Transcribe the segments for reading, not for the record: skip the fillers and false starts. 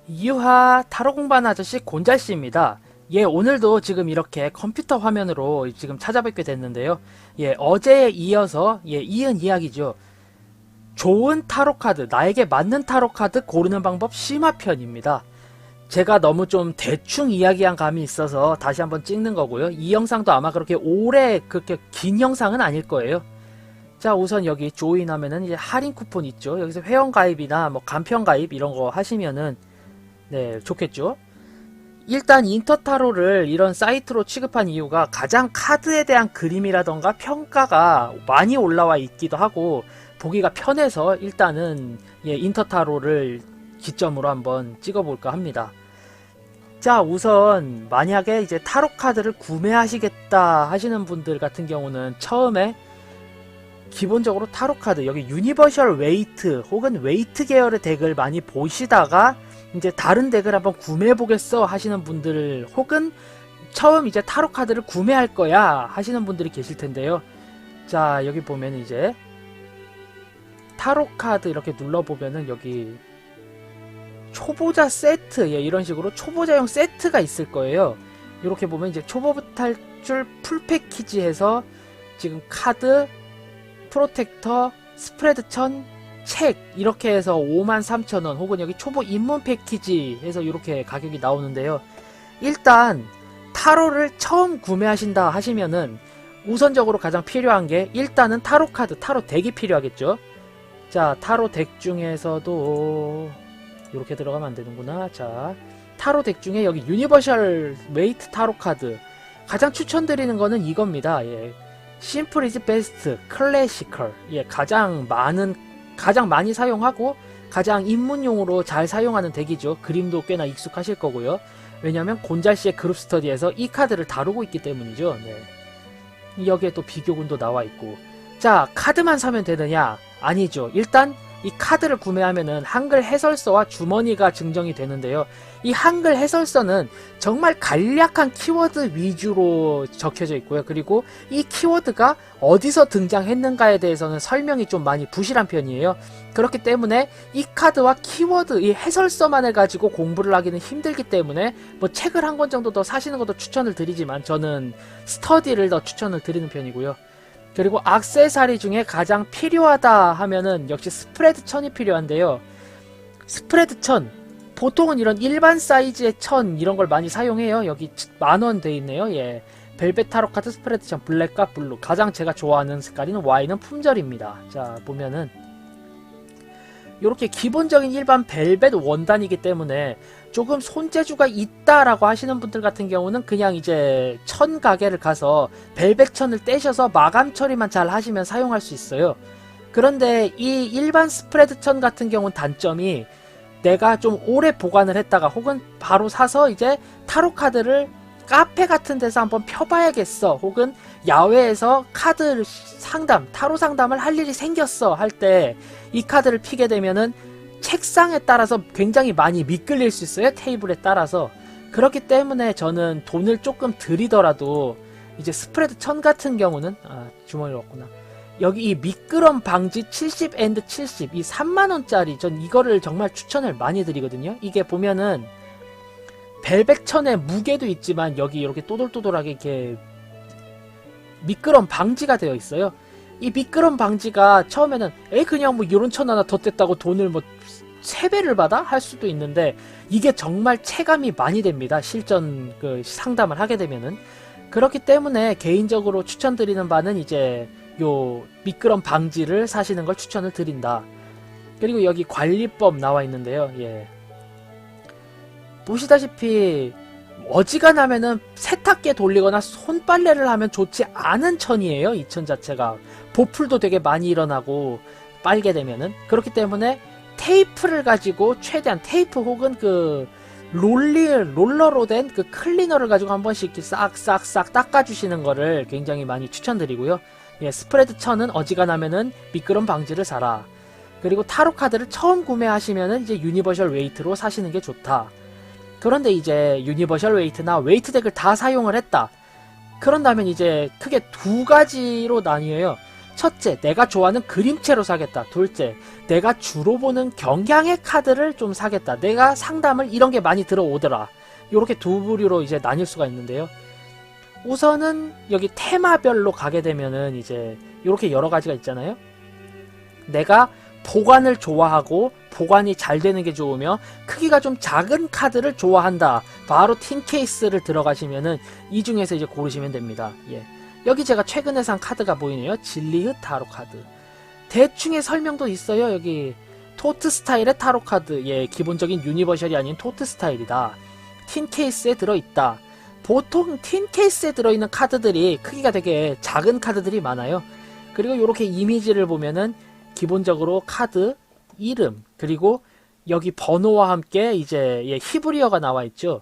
이유하 타로 공부하는 아저씨 곤잘씨입니다. 예, 오늘도 지금 이렇게 컴퓨터 화면으로 지금 찾아뵙게 됐는데요. 예, 어제에 이어서, 이은 이야기죠. 좋은 타로 카드, 나에게 맞는 타로 카드 고르는 방법 심화편입니다. 제가 너무 좀 대충 이야기한 감이 있어서 다시 한번 찍는 거고요. 이 영상도 아마 그렇게 오래, 그렇게 긴 영상은 아닐 거예요. 자, 우선 여기 조인하면은 이제 할인 쿠폰 있죠. 여기서 회원가입이나 뭐 간편가입 이런 거 하시면은 네, 좋겠죠. 일단 인터타로를 이런 사이트로 취급한 이유가 가장 카드에 대한 그림이라던가 평가가 많이 올라와 있기도 하고 보기가 편해서 일단은 인터타로를 기점으로 한번 찍어볼까 합니다. 자, 우선 만약에 이제 타로 카드를 구매하시겠다 하시는 분들 같은 경우는 처음에 기본적으로 타로 카드 여기 유니버셜 웨이트 혹은 웨이트 계열의 덱을 많이 보시다가 이제 다른 덱을 한번 구매해 보겠어 하시는 분들 혹은 처음 이제 타로 카드를 구매할 거야 하시는 분들이 계실 텐데요. 자, 여기 보면 이제 타로 카드 이렇게 눌러보면은 여기 초보자 세트, 이런 식으로 초보자용 세트가 있을 거예요. 이렇게 보면 이제 초보 탈출 풀 패키지 해서 지금 카드, 프로텍터, 스프레드 천, 책 이렇게 해서 53,000원 혹은 여기 초보 입문 패키지 해서 이렇게 가격이 나오는데요. 일단 타로를 처음 구매하신다 하시면은 우선적으로 가장 필요한 게 일단은 타로 카드, 타로 덱이 필요하겠죠. 자, 타로 덱 중에서도 이렇게 들어가면 안 되는구나. 자, 타로 덱 중에 여기 유니버셜 웨이트 타로 카드 가장 추천드리는 거는 이겁니다. 예. 심플 이즈 베스트 클래시컬. 예, 가장 많이 사용하고 가장 입문용으로 잘 사용하는 덱이죠. 그림도 꽤나 익숙하실 거고요. 왜냐면 곤잘씨의 그룹 스터디에서 이 카드를 다루고 있기 때문이죠. 네. 여기에 또 비교군도 나와 있고. 자, 카드만 사면 되느냐? 아니죠. 일단 이 카드를 구매하면은 한글 해설서와 주머니가 증정이 되는데요. 이 한글 해설서는 정말 간략한 키워드 위주로 적혀져 있고요. 그리고 이 키워드가 어디서 등장했는가에 대해서는 설명이 좀 많이 부실한 편이에요. 그렇기 때문에 이 카드와 키워드, 이 해설서만을 가지고 공부를 하기는 힘들기 때문에 뭐 책을 한 권 정도 더 사시는 것도 추천을 드리지만 저는 스터디를 더 추천을 드리는 편이고요. 그리고 액세서리 중에 가장 필요하다 하면은 역시 스프레드 천이 필요한데요. 스프레드 천, 보통은 이런 일반 사이즈의 천 이런 걸 많이 사용해요. 여기 10,000원 돼 있네요. 예, 벨벳 타로 카드 스프레드 천 블랙과 블루. 가장 제가 좋아하는 색깔인 Y는 품절입니다. 자, 보면은 이렇게 기본적인 일반 벨벳 원단이기 때문에 조금 손재주가 있다라고 하시는 분들 같은 경우는 그냥 이제 천 가게를 가서 벨벳 천을 떼셔서 마감 처리만 잘 하시면 사용할 수 있어요. 그런데 이 일반 스프레드 천 같은 경우는 단점이 내가 좀 오래 보관을 했다가 혹은 바로 사서 이제 타로 카드를 카페 같은 데서 한번 펴봐야겠어 혹은 야외에서 카드 상담, 타로 상담을 할 일이 생겼어 할 때 이 카드를 피게 되면은 책상에 따라서 굉장히 많이 미끌릴 수 있어요. 테이블에 따라서. 그렇기 때문에 저는 돈을 조금 들이더라도 이제 스프레드 천 같은 경우는 주머니로 왔구나. 여기 이 미끄럼 방지 70&70 이 3만원짜리 전 이거를 정말 추천을 많이 드리거든요. 이게 보면은 벨벳 천의 무게도 있지만 여기 이렇게 또돌또돌하게 이렇게 미끄럼 방지가 되어 있어요. 이 미끄럼 방지가 처음에는 그냥 뭐 이런 천 하나 더 뗐다고 돈을 뭐 3배를 받아? 할 수도 있는데 이게 정말 체감이 많이 됩니다. 실전 그 상담을 하게 되면은. 그렇기 때문에 개인적으로 추천드리는 바는 이제 요 미끄럼 방지를 사시는 걸 추천을 드린다. 그리고 여기 관리법 나와 있는데요. 예. 보시다시피 어지간하면은 세탁기에 돌리거나 손빨래를 하면 좋지 않은 천이에요. 이 천 자체가 보풀도 되게 많이 일어나고 빨게 되면은. 그렇기 때문에 테이프를 가지고 최대한 테이프 혹은 그 롤러로 된 그 클리너를 가지고 한 번씩 싹싹싹 닦아주시는 거를 굉장히 많이 추천드리고요. 예, 스프레드 천은 어지간하면은 미끄럼 방지를 사라. 그리고 타로 카드를 처음 구매하시면은 이제 유니버셜 웨이트로 사시는 게 좋다. 그런데 이제 유니버셜 웨이트나 웨이트 덱을 다 사용을 했다. 그런다면 이제 크게 두 가지로 나뉘어요. 첫째, 내가 좋아하는 그림체로 사겠다. 둘째, 내가 주로 보는 경향의 카드를 좀 사겠다. 내가 상담을 이런 게 많이 들어오더라. 요렇게 두 부류로 이제 나뉠 수가 있는데요. 우선은 여기 테마별로 가게 되면은 이제 요렇게 여러 가지가 있잖아요. 내가 보관을 좋아하고 보관이 잘 되는 게 좋으며 크기가 좀 작은 카드를 좋아한다. 바로 팀 케이스를 들어가시면은 이 중에서 이제 고르시면 됩니다. 예. 여기 제가 최근에 산 카드가 보이네요. 진리의 타로 카드. 대충의 설명도 있어요. 여기 토트 스타일의 타로 카드. 예, 기본적인 유니버셜이 아닌 토트 스타일이다. 틴 케이스에 들어있다. 보통 틴 케이스에 들어있는 카드들이 크기가 되게 작은 카드들이 많아요. 그리고 이렇게 이미지를 보면은 기본적으로 카드 이름 그리고 여기 번호와 함께 이제 히브리어가 나와 있죠.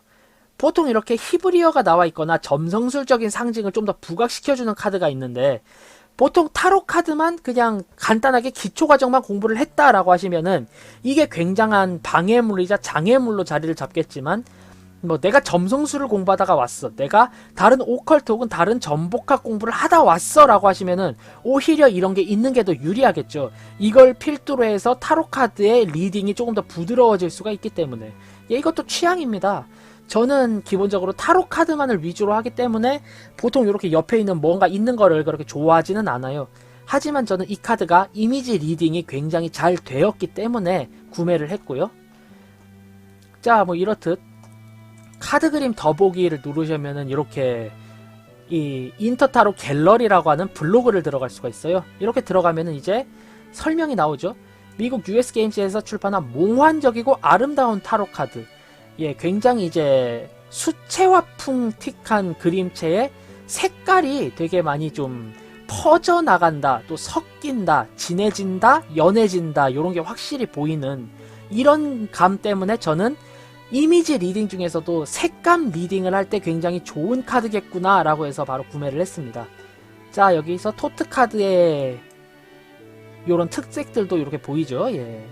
보통 이렇게 히브리어가 나와 있거나 점성술적인 상징을 좀 더 부각시켜주는 카드가 있는데, 보통 타로 카드만 그냥 간단하게 기초 과정만 공부를 했다라고 하시면은 이게 굉장한 방해물이자 장애물로 자리를 잡겠지만, 뭐 내가 점성술을 공부하다가 왔어, 내가 다른 오컬트 혹은 다른 전복학 공부를 하다 왔어 라고 하시면은 오히려 이런 게 있는 게 더 유리하겠죠. 이걸 필두로 해서 타로 카드의 리딩이 조금 더 부드러워질 수가 있기 때문에. 예, 이것도 취향입니다. 저는 기본적으로 타로 카드만을 위주로 하기 때문에 보통 이렇게 옆에 있는 뭔가 있는 거를 그렇게 좋아하지는 않아요. 하지만 저는 이 카드가 이미지 리딩이 굉장히 잘 되었기 때문에 구매를 했고요. 자, 뭐 이렇듯 카드 그림 더보기를 누르시면은 이렇게 이 인터타로 갤러리라고 하는 블로그를 들어갈 수가 있어요. 이렇게 들어가면은 이제 설명이 나오죠. 미국 US 게임즈에서 출판한 몽환적이고 아름다운 타로 카드. 예, 굉장히 이제 수채화풍틱한 그림체에 색깔이 되게 많이 좀 퍼져나간다, 또 섞인다, 진해진다, 연해진다, 이런 게 확실히 보이는 이런 감 때문에 저는 이미지 리딩 중에서도 색감 리딩을 할 때 굉장히 좋은 카드겠구나 라고 해서 바로 구매를 했습니다. 자, 여기서 토트 카드의 요런 특색들도 이렇게 보이죠. 예,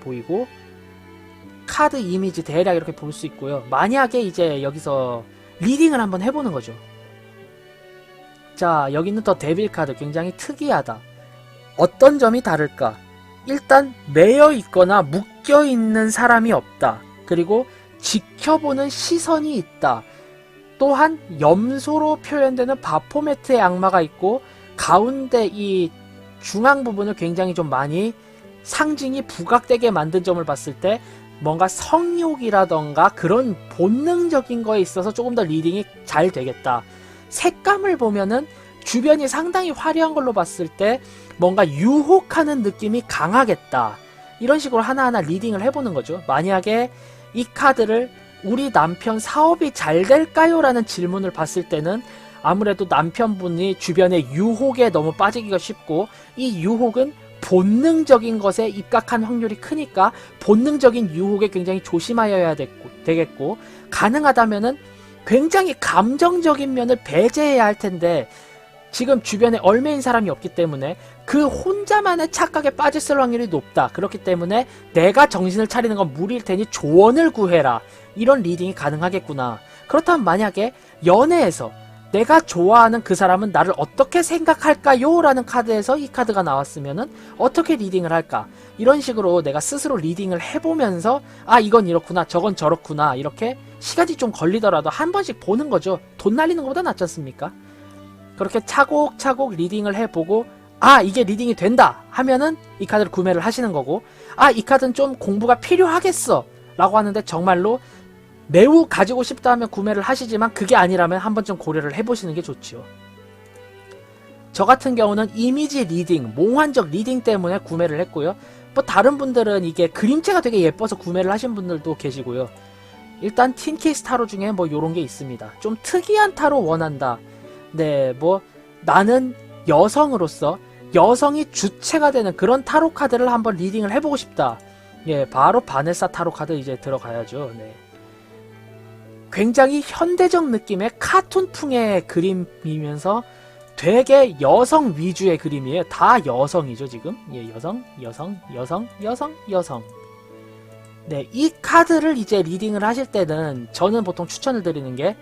보이고 카드 이미지 대략 이렇게 볼 수 있고요. 만약에 이제 여기서 리딩을 한번 해보는 거죠. 자, 여기는 더 데빌 카드 굉장히 특이하다. 어떤 점이 다를까? 일단 매여 있거나 묶여 있는 사람이 없다. 그리고 지켜보는 시선이 있다. 또한 염소로 표현되는 바포메트의 악마가 있고 가운데 이 중앙 부분을 굉장히 좀 많이 상징이 부각되게 만든 점을 봤을 때 뭔가 성욕이라던가 그런 본능적인 거에 있어서 조금 더 리딩이 잘 되겠다. 색감을 보면은 주변이 상당히 화려한 걸로 봤을 때 뭔가 유혹하는 느낌이 강하겠다. 이런 식으로 하나하나 리딩을 해보는 거죠. 만약에 이 카드를 우리 남편 사업이 잘 될까요? 라는 질문을 봤을 때는 아무래도 남편분이 주변의 유혹에 너무 빠지기가 쉽고, 이 유혹은 본능적인 것에 입각한 확률이 크니까 본능적인 유혹에 굉장히 조심하여야 되겠고, 가능하다면은 굉장히 감정적인 면을 배제해야 할 텐데 지금 주변에 얼매인 사람이 없기 때문에 그 혼자만의 착각에 빠졌을 확률이 높다. 그렇기 때문에 내가 정신을 차리는 건 무리일 테니 조언을 구해라. 이런 리딩이 가능하겠구나. 그렇다면 만약에 연애에서 내가 좋아하는 그 사람은 나를 어떻게 생각할까요? 라는 카드에서 이 카드가 나왔으면은 어떻게 리딩을 할까? 이런 식으로 내가 스스로 리딩을 해보면서 아, 이건 이렇구나, 저건 저렇구나, 이렇게 시간이 좀 걸리더라도 한 번씩 보는 거죠. 돈 날리는 것보다 낫지 않습니까? 그렇게 차곡차곡 리딩을 해보고 아, 이게 리딩이 된다 하면은 이 카드를 구매를 하시는 거고, 아, 이 카드는 좀 공부가 필요하겠어 라고 하는데 정말로 매우 가지고 싶다 하면 구매를 하시지만 그게 아니라면 한 번쯤 고려를 해보시는 게 좋지요. 저 같은 경우는 이미지 리딩, 몽환적 리딩 때문에 구매를 했고요. 뭐 다른 분들은 이게 그림체가 되게 예뻐서 구매를 하신 분들도 계시고요. 일단 틴케이스 타로 중에 뭐 요런 게 있습니다. 좀 특이한 타로 원한다. 네, 뭐 나는 여성으로서 여성이 주체가 되는 그런 타로 카드를 한번 리딩을 해보고 싶다. 예, 바로 바네사 타로 카드 이제 들어가야죠. 네. 굉장히 현대적 느낌의 카툰풍의 그림이면서 되게 여성 위주의 그림이에요. 다 여성이죠, 지금. 예, 여성. 네, 이 카드를 이제 리딩을 하실 때는 저는 보통 추천을 드리는 게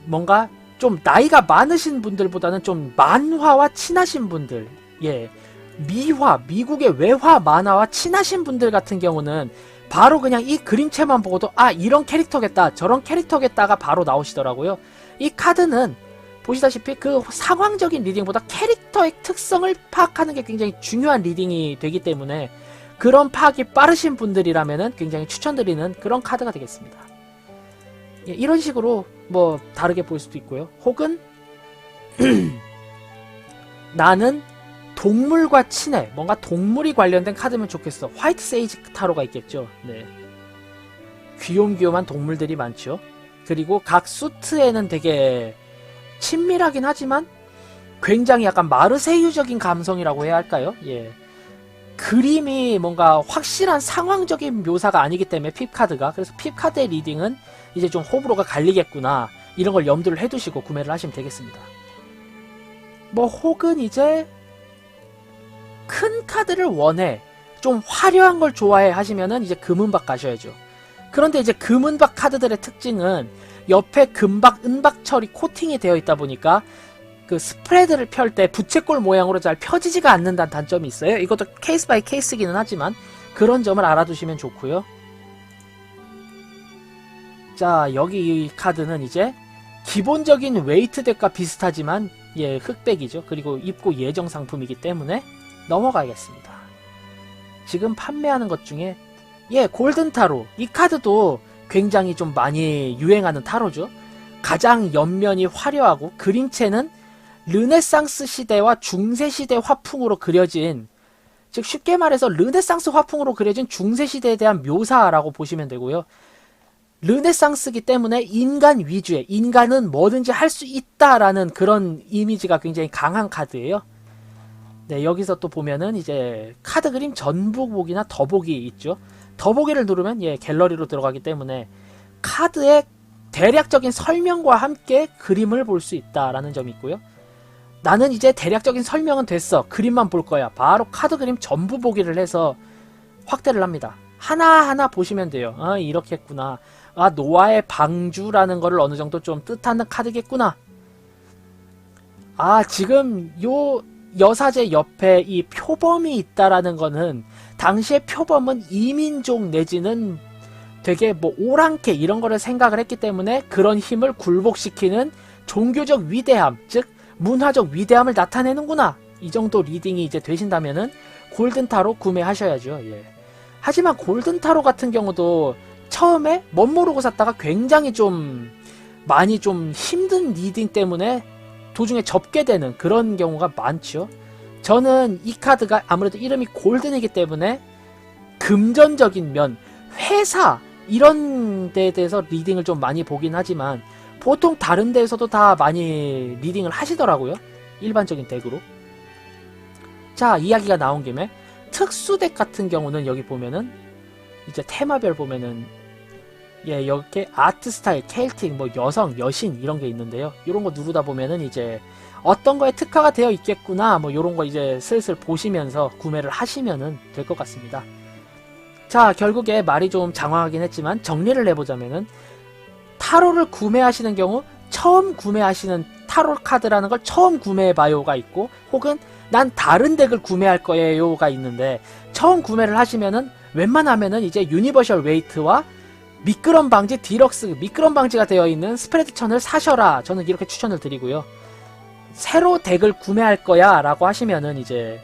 뭔가 좀 나이가 많으신 분들보다는 좀 만화와 친하신 분들, 예, 미국의 외화 만화와 친하신 분들 같은 경우는 바로 그냥 이 그림체만 보고도 아, 이런 캐릭터겠다, 저런 캐릭터겠다가 바로 나오시더라고요. 이 카드는 보시다시피 그 상황적인 리딩보다 캐릭터의 특성을 파악하는 게 굉장히 중요한 리딩이 되기 때문에 그런 파악이 빠르신 분들이라면은 굉장히 추천드리는 그런 카드가 되겠습니다. 예, 이런 식으로 뭐 다르게 볼 수도 있고요. 혹은 나는 동물과 친해, 뭔가 동물이 관련된 카드면 좋겠어. 화이트 세이지 타로가 있겠죠. 네. 귀욤귀욤한 동물들이 많죠. 그리고 각 수트에는 되게 친밀하긴 하지만 굉장히 약간 마르세유적인 감성이라고 해야 할까요? 예. 그림이 뭔가 확실한 상황적인 묘사가 아니기 때문에 핍카드가, 그래서 핍카드의 리딩은 이제 좀 호불호가 갈리겠구나, 이런 걸 염두를 해두시고 구매를 하시면 되겠습니다. 뭐 혹은 이제 큰 카드를 원해, 좀 화려한 걸 좋아해 하시면은 이제 금은박 가셔야죠. 그런데 이제 금은박 카드들의 특징은 옆에 금박, 은박 철이 코팅이 되어 있다 보니까 그 스프레드를 펼 때 부채꼴 모양으로 잘 펴지지가 않는다는 단점이 있어요. 이것도 케이스 바이 케이스기는 하지만 그런 점을 알아두시면 좋고요. 자, 여기 이 카드는 이제 기본적인 웨이트 덱과 비슷하지만 예, 흑백이죠. 그리고 입고 예정 상품이기 때문에 넘어가겠습니다. 지금 판매하는 것 중에 예, 골든 타로, 이 카드도 굉장히 좀 많이 유행하는 타로죠. 가장 옆면이 화려하고 그림체는 르네상스 시대와 중세 시대 화풍으로 그려진, 즉 쉽게 말해서 르네상스 화풍으로 그려진 중세 시대에 대한 묘사라고 보시면 되고요. 르네상스기 때문에 인간 위주의, 인간은 뭐든지 할 수 있다라는 그런 이미지가 굉장히 강한 카드예요. 네, 여기서 또 보면은 이제 카드 그림 전부보기나 더보기 있죠. 더보기를 누르면 예, 갤러리로 들어가기 때문에 카드의 대략적인 설명과 함께 그림을 볼 수 있다라는 점이 있고요. 나는 이제 대략적인 설명은 됐어, 그림만 볼 거야, 바로 카드 그림 전부 보기를 해서 확대를 합니다. 하나하나 보시면 돼요. 아, 이렇게 했구나. 아, 노아의 방주라는 거를 어느 정도 좀 뜻하는 카드겠구나. 아, 지금 요 여사제 옆에 이 표범이 있다라는 거는 당시의 표범은 이민족 내지는 되게 뭐 오랑캐 이런 거를 생각을 했기 때문에 그런 힘을 굴복시키는 종교적 위대함, 즉 문화적 위대함을 나타내는구나, 이 정도 리딩이 이제 되신다면은 골든타로 구매하셔야죠. 예. 하지만 골든타로 같은 경우도 처음에 멋모르고 샀다가 굉장히 좀 많이 좀 힘든 리딩 때문에 도중에 접게 되는 그런 경우가 많죠. 저는 이 카드가 아무래도 이름이 골든이기 때문에 금전적인 면, 회사 이런 데에 대해서 리딩을 좀 많이 보긴 하지만 보통 다른 데에서도 다 많이 리딩을 하시더라고요. 일반적인 덱으로. 자, 이야기가 나온 김에 특수덱 같은 경우는 여기 보면은 이제 테마별 보면은 예, 이렇게 아트 스타일, 켈틱, 뭐 여성, 여신 이런 게 있는데요. 이런 거 누르다 보면은 이제 어떤 거에 특화가 되어 있겠구나, 뭐 이런 거 이제 슬슬 보시면서 구매를 하시면은 될 것 같습니다. 자, 결국에 말이 좀 장황하긴 했지만 정리를 해보자면은 타로를 구매하시는 경우 처음 구매하시는 타로 카드라는 걸 처음 구매해봐요가 있고, 혹은 난 다른 덱을 구매할 거예요가 있는데, 처음 구매를 하시면은 웬만하면은 이제 유니버셜 웨이트와 미끄럼 방지 디럭스, 미끄럼 방지가 되어 있는 스프레드 천을 사셔라, 저는 이렇게 추천을 드리고요. 새로 덱을 구매할 거야 라고 하시면은 이제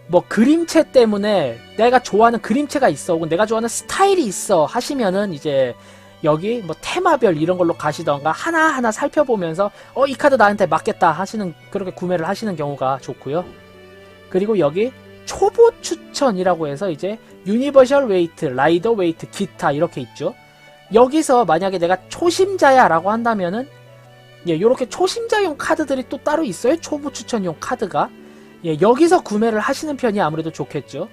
뭐 그림체 때문에 내가 좋아하는 그림체가 있어, 혹은 내가 좋아하는 스타일이 있어 하시면은 이제 여기 뭐 테마별 이런 걸로 가시던가 하나하나 살펴보면서 이 카드 나한테 맞겠다 하시는, 그렇게 구매를 하시는 경우가 좋고요. 그리고 여기 초보 추천이라고 해서 이제 유니버셜 웨이트, 라이더 웨이트, 기타 이렇게 있죠. 여기서 만약에 내가 초심자야 라고 한다면은 예, 요렇게 초심자용 카드들이 또 따로 있어요. 초보 추천용 카드가. 예, 여기서 구매를 하시는 편이 아무래도 좋겠죠.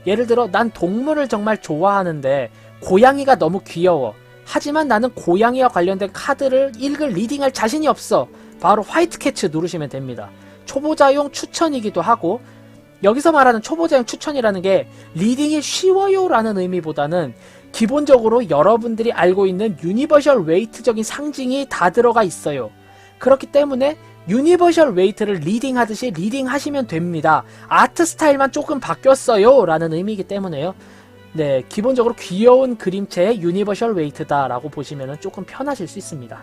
예를 들어 난 동물을 정말 좋아하는데 고양이가 너무 귀여워, 하지만 나는 고양이와 관련된 카드를 읽을 리딩할 자신이 없어, 바로 화이트 캐츠 누르시면 됩니다. 초보자용 추천이기도 하고, 여기서 말하는 초보자용 추천이라는 게 리딩이 쉬워요 라는 의미보다는 기본적으로 여러분들이 알고 있는 유니버셜 웨이트적인 상징이 다 들어가 있어요. 그렇기 때문에 유니버셜 웨이트를 리딩 하듯이 리딩 하시면 됩니다. 아트 스타일만 조금 바뀌었어요 라는 의미이기 때문에요. 네, 기본적으로 귀여운 그림체의 유니버셜 웨이트다 라고 보시면 조금 편하실 수 있습니다.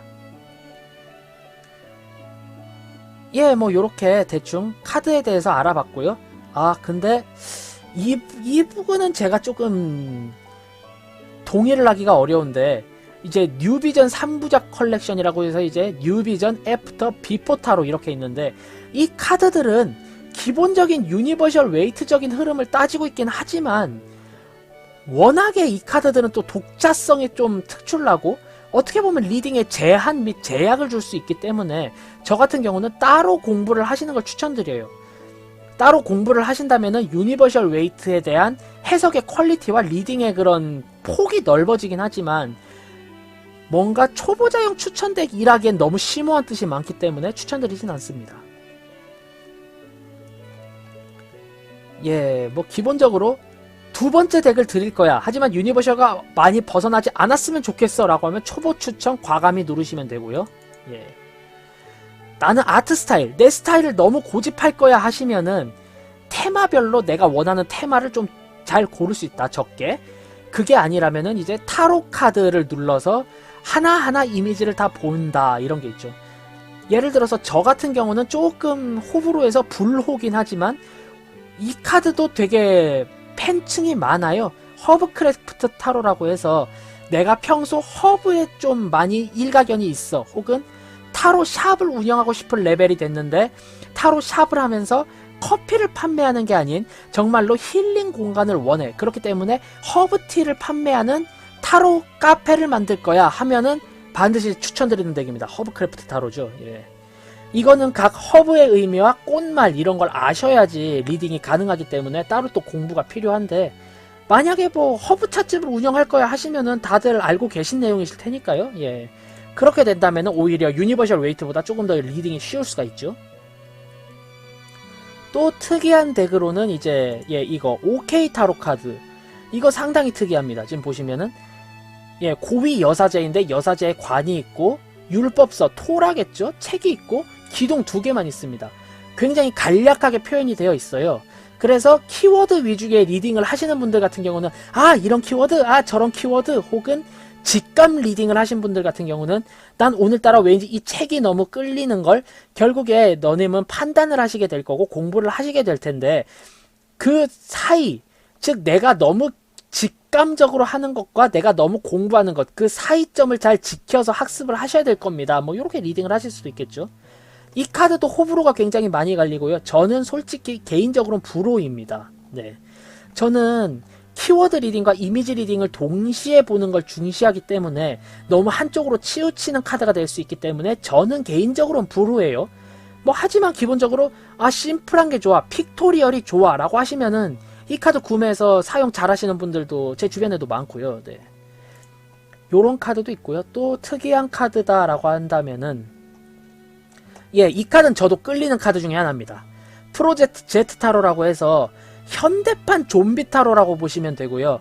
예, 뭐 요렇게 대충 카드에 대해서 알아봤고요. 아, 근데 이 부분은 제가 조금 동의를 하기가 어려운데, 이제 뉴비전 3부작 컬렉션이라고 해서 이제 뉴비전, 애프터, 비포 타로 이렇게 있는데, 이 카드들은 기본적인 유니버셜 웨이트적인 흐름을 따지고 있긴 하지만 워낙에 이 카드들은 또 독자성이 좀 특출나고 어떻게 보면 리딩에 제한 및 제약을 줄 수 있기 때문에 저 같은 경우는 따로 공부를 하시는 걸 추천드려요. 따로 공부를 하신다면은 유니버셜 웨이트에 대한 해석의 퀄리티와 리딩의 그런 폭이 넓어지긴 하지만 뭔가 초보자용 추천덱 일하기엔 너무 심오한 뜻이 많기 때문에 추천드리진 않습니다. 예, 뭐 기본적으로 두 번째 덱을 드릴 거야. 하지만 유니버셜가 많이 벗어나지 않았으면 좋겠어 라고 하면 초보 추천 과감히 누르시면 되고요. 예. 나는 아트 스타일, 내 스타일을 너무 고집할 거야 하시면은 테마별로 내가 원하는 테마를 좀 잘 고를 수 있다. 적게. 그게 아니라면은 이제 타로 카드를 눌러서 하나하나 이미지를 다 본다. 이런 게 있죠. 예를 들어서 저 같은 경우는 조금 호불호에서 불호긴 하지만 이 카드도 되게 팬층이 많아요. 허브크래프트 타로라고 해서 내가 평소 허브에 좀 많이 일가견이 있어. 혹은 타로 샵을 운영하고 싶은 레벨이 됐는데 타로 샵을 하면서 커피를 판매하는 게 아닌 정말로 힐링 공간을 원해. 그렇기 때문에 허브티를 판매하는 타로 카페를 만들 거야 하면은 반드시 추천드리는 덱입니다. 허브크래프트 타로죠. 예. 이거는 각 허브의 의미와 꽃말 이런 걸 아셔야지 리딩이 가능하기 때문에 따로 또 공부가 필요한데, 만약에 뭐 허브 찻집을 운영할 거야 하시면은 다들 알고 계신 내용이실 테니까요. 예. 그렇게 된다면은 오히려 유니버셜 웨이트보다 조금 더 리딩이 쉬울 수가 있죠. 또 특이한 덱으로는 이제 이거 OK 타로 카드, 이거 상당히 특이합니다. 지금 보시면은 고위 여사제인데 여사제에 관이 있고 율법서 토라겠죠? 책이 있고 기둥 2개만 있습니다. 굉장히 간략하게 표현이 되어 있어요. 그래서 키워드 위주의 리딩을 하시는 분들 같은 경우는 이런 키워드, 저런 키워드, 혹은 직감 리딩을 하신 분들 같은 경우는 난 오늘따라 왠지 이 책이 너무 끌리는 걸, 결국에 너님은 판단을 하시게 될 거고 공부를 하시게 될 텐데, 그 사이, 즉 내가 너무 직감적으로 하는 것과 내가 너무 공부하는 것, 그 사이점을 잘 지켜서 학습을 하셔야 될 겁니다. 뭐 이렇게 리딩을 하실 수도 있겠죠. 이 카드도 호불호가 굉장히 많이 갈리고요. 저는 솔직히 개인적으로는 불호입니다. 네, 저는 키워드 리딩과 이미지 리딩을 동시에 보는 걸 중시하기 때문에 너무 한쪽으로 치우치는 카드가 될 수 있기 때문에 저는 개인적으로는 불호예요. 뭐 하지만 기본적으로 심플한 게 좋아, 픽토리얼이 좋아 라고 하시면은 이 카드 구매해서 사용 잘 하시는 분들도 제 주변에도 많고요. 네, 요런 카드도 있고요. 또 특이한 카드다 라고 한다면은 이 카드는 저도 끌리는 카드 중에 하나입니다. 프로젝트 제트 타로라고 해서 현대판 좀비 타로라고 보시면 되고요.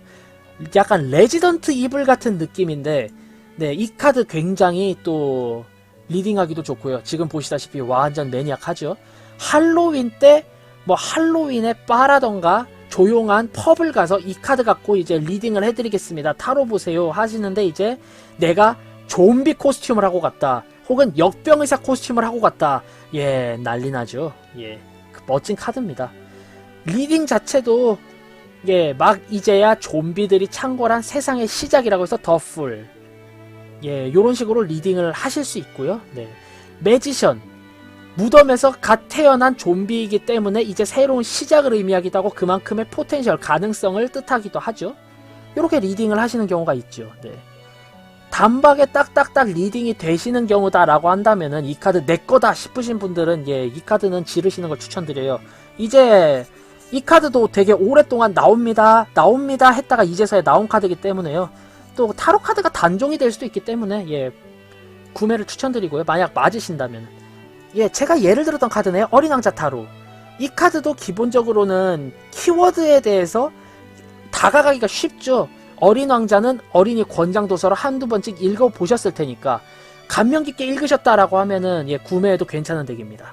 약간 레지던트 이블 같은 느낌인데, 네, 이 카드 굉장히 또 리딩하기도 좋고요. 지금 보시다시피 완전 매니악하죠. 할로윈 때 뭐 할로윈에 바라던가 조용한 펍을 가서 이 카드 갖고 이제 리딩을 해드리겠습니다. 타로 보세요 하시는데 이제 내가 좀비 코스튬을 하고 갔다, 혹은 역병의사 코스튬을 하고 갔다. 난리나죠. 그 멋진 카드입니다. 리딩 자체도 막 이제야 좀비들이 창궐한 세상의 시작이라고 해서 더 풀, 요런 식으로 리딩을 하실 수 있고요. 네, 매지션, 무덤에서 갓 태어난 좀비이기 때문에 이제 새로운 시작을 의미하기도 하고 그만큼의 포텐셜, 가능성을 뜻하기도 하죠. 이렇게 리딩을 하시는 경우가 있죠. 네, 단박에 딱딱딱 리딩이 되시는 경우다라고 한다면은 이 카드 내 거다 싶으신 분들은 이 카드는 지르시는 걸 추천드려요. 이제 이 카드도 되게 오랫동안 나옵니다 했다가 이제서야 나온 카드이기 때문에요. 또 타로 카드가 단종이 될 수도 있기 때문에 구매를 추천드리고요. 만약 맞으신다면. 제가 예를 들었던 카드네요. 어린 왕자 타로. 이 카드도 기본적으로는 키워드에 대해서 다가가기가 쉽죠. 어린 왕자는 어린이 권장 도서를 한두 번씩 읽어보셨을 테니까 감명 깊게 읽으셨다라고 하면은 예, 구매해도 괜찮은 덱입니다.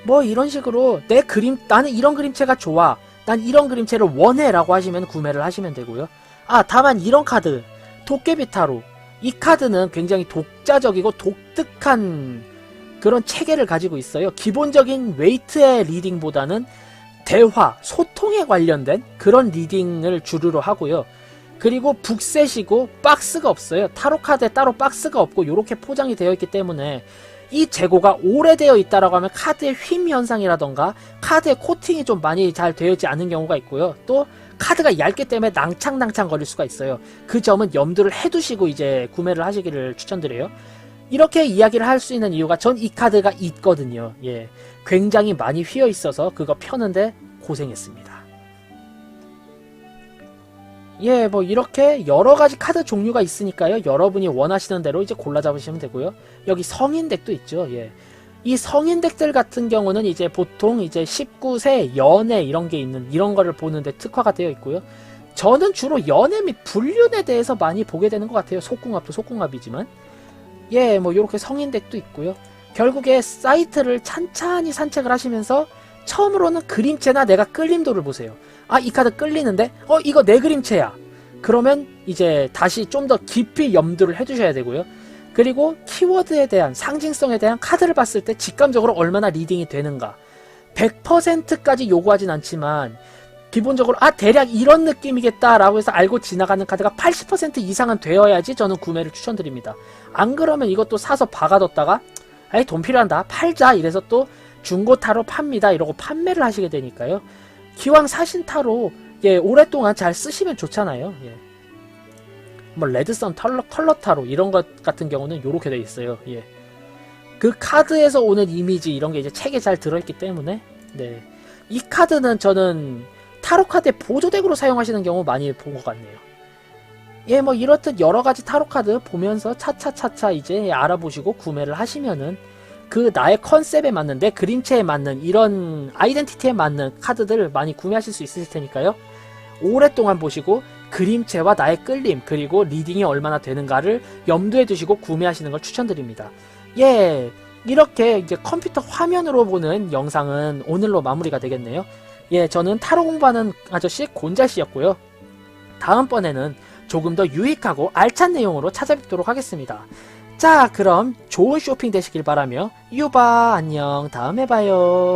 뭐 이런 식으로 내 그림, 나는 이런 그림체가 좋아, 난 이런 그림체를 원해 라고 하시면 구매를 하시면 되고요. 아, 다만 이런 카드, 도깨비타로, 이 카드는 굉장히 독자적이고 독특한 그런 체계를 가지고 있어요. 기본적인 웨이트의 리딩보다는 대화, 소통에 관련된 그런 리딩을 주류로 하고요. 그리고 북셋이고 박스가 없어요. 타로 카드에 따로 박스가 없고 이렇게 포장이 되어 있기 때문에 이 재고가 오래되어 있다라고 하면 카드의 휨 현상이라던가 카드의 코팅이 좀 많이 잘 되어 있지 않은 경우가 있고요. 또 카드가 얇기 때문에 낭창낭창 거릴 수가 있어요. 그 점은 염두를 해두시고 이제 구매를 하시기를 추천드려요. 이렇게 이야기를 할 수 있는 이유가 전 이 카드가 있거든요. 예, 굉장히 많이 휘어 있어서 그거 펴는데 고생했습니다. 예, 뭐 이렇게 여러가지 카드 종류가 있으니까요. 여러분이 원하시는 대로 이제 골라 잡으시면 되고요. 여기 성인 덱도 있죠. 예. 이 성인 덱들 같은 경우는 이제 보통 이제 19세 연애 이런 게 있는 이런 거를 보는데 특화가 되어 있고요. 저는 주로 연애 및 불륜에 대해서 많이 보게 되는 것 같아요. 속궁합도 속궁합이지만. 예, 뭐 이렇게 성인 덱도 있고요. 결국에 사이트를 찬찬히 산책을 하시면서 처음으로는 그림체나 내가 끌림도를 보세요. 아, 이 카드 끌리는데? 이거 내 그림체야. 그러면 이제 다시 좀 더 깊이 염두를 해두셔야 되고요. 그리고 키워드에 대한, 상징성에 대한 카드를 봤을 때 직감적으로 얼마나 리딩이 되는가. 100%까지 요구하진 않지만 기본적으로 대략 이런 느낌이겠다 라고 해서 알고 지나가는 카드가 80% 이상은 되어야지 저는 구매를 추천드립니다. 안 그러면 이것도 사서 박아뒀다가 아이, 돈 필요한다, 팔자 이래서 또 중고 타로 팝니다 이러고 판매를 하시게 되니까요. 기왕 사신 타로 예, 오랫동안 잘 쓰시면 좋잖아요. 예. 뭐 레드선 컬러 타로 이런 것 같은 경우는 요렇게 돼 있어요. 예. 그 카드에서 오는 이미지 이런 게 이제 책에 잘 들어있기 때문에 네. 이 카드는 저는 타로 카드의 보조덱으로 사용하시는 경우 많이 본 것 같네요. 예, 뭐 이렇듯 여러 가지 타로 카드 보면서 차차차차 이제 알아보시고 구매를 하시면은 그 나의 컨셉에 맞는 내 그림체에 맞는 이런 아이덴티티에 맞는 카드들 많이 구매하실 수 있으실 테니까요. 오랫동안 보시고 그림체와 나의 끌림 그리고 리딩이 얼마나 되는가를 염두에 두시고 구매하시는 걸 추천드립니다. 예, 이렇게 이제 컴퓨터 화면으로 보는 영상은 오늘로 마무리가 되겠네요. 예, 저는 타로 공부하는 아저씨 곤잘씨였고요. 다음번에는 조금 더 유익하고 알찬 내용으로 찾아뵙도록 하겠습니다. 자, 그럼 좋은 쇼핑 되시길 바라며 유바 안녕, 다음에 봐요.